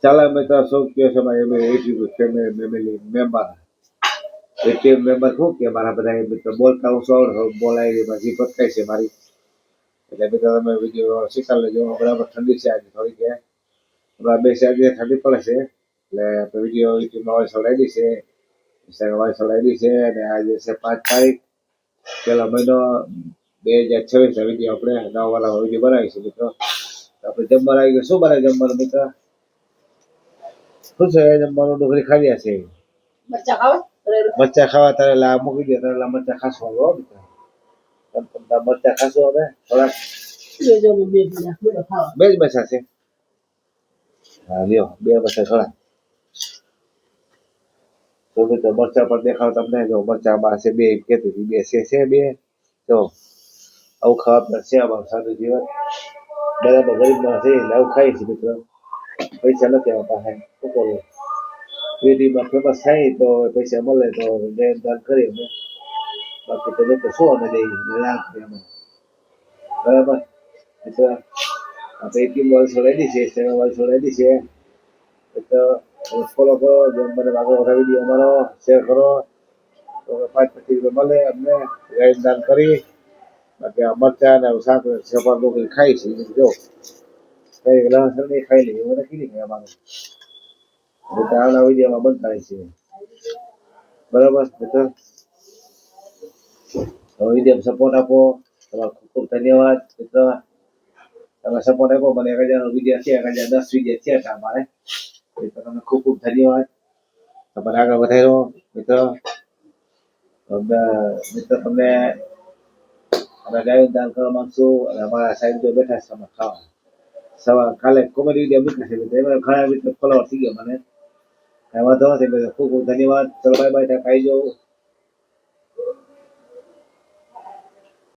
ચાલો મિત્રો શું કહો છો મારી YouTube family member YouTube member શું કે મારા બધા મિત્રો બોલતા હું સૌ બોલાય હજી પટકાય છે મારી એટલે મિત્રો તમે વિડીયો શીખાડ લેજો બરાબર ઠંડી છે આજે થોડીક હમણાં 2 4 દિવસ ઠંડી પડે છે એટલે વિડીયો યુટ્યુબમાં વાઇસ ચડાવી છે ઇન્સ્ટાગ્રામ વાઇસ ચડાવી છે અને આજે છે 5 તારીખ પેલા મહિનો 2026 વિડીયો આપણે નવા વાળા વિડીયો બનાવીશું મિત્રો આપણે જમવાનું આવી ગયું શું બનાવે જમવાનું મિત્ર શું છે જમવાનું ડુંગળી ખાવી છે મરચા ખાવા તારે લા મૂકી દે તારે મરચા ખાશો હો મરચા ખાશો હવે થોડાક બે જ મરચા છે હા લ્યો 2 મરચા થોડા તો મિત્રો મરચા પર દેખાવ તમને જો મરચામાં છે 2 કેતી 2 છે 2 જો આવું ખાવા પર છે આમાં સાદું જીવન બરાબર ગરીબ માણસ છે આવું ખાઈ છે મિત્રો પૈસા નથી આવતા હે શું કરવું વિડીમાં ફેમસ થાય તો પૈસા મળે તો દાન કરીએ અમે બાકી તો મિત્રો શું અમે દઈએ અમે બરાબર એટલે આપણે યુટ્યુબ વાળી છોડાવી છે ઇન્સ્ટાગ્રામ વાળી છોડાવી છે તો ફોલો કરો જેમ મને આગળ વધારે વિડીયો અમારો શેર કરો તો 5-25 રૂપિયા મળે અમને ગાય દાન કરી બાકી આ મરચા ને શાક સફર ડુંગળી ખાઈ છે જો કઈ લસણ નહીં ખાઈ લઈએ એવું નથી નહીં અમારે આવના વિડીયોમાં બનતા છે બરાબર મિત્રો વિડીયો સપોર્ટ આપો તમારો ખૂબ ખૂબ ધન્યવાદ મિત્રો તમે સપોર્ટ આપો મને 1000 વિડીયો છે 1010 વિડીયો છે અમારે તમને ખૂબ ખૂબ ધન્યવાદ તમારે આગળ વધારો મિત્રો તમને અમે ગાય દાન કરવા માંગશું અને અમારા સાહેબ જો બેઠા છે અમે ખાવા સવાર કાલે કોમેડી વિડીયો મૂક્યા છે એમાં ઘણા મિત્રો ફોલોવર થઈ ગયા મને એમાં તો નથી ખૂબ ખૂબ ધન્યવાદ ચલો બાય બાય ખાઈ જાઓ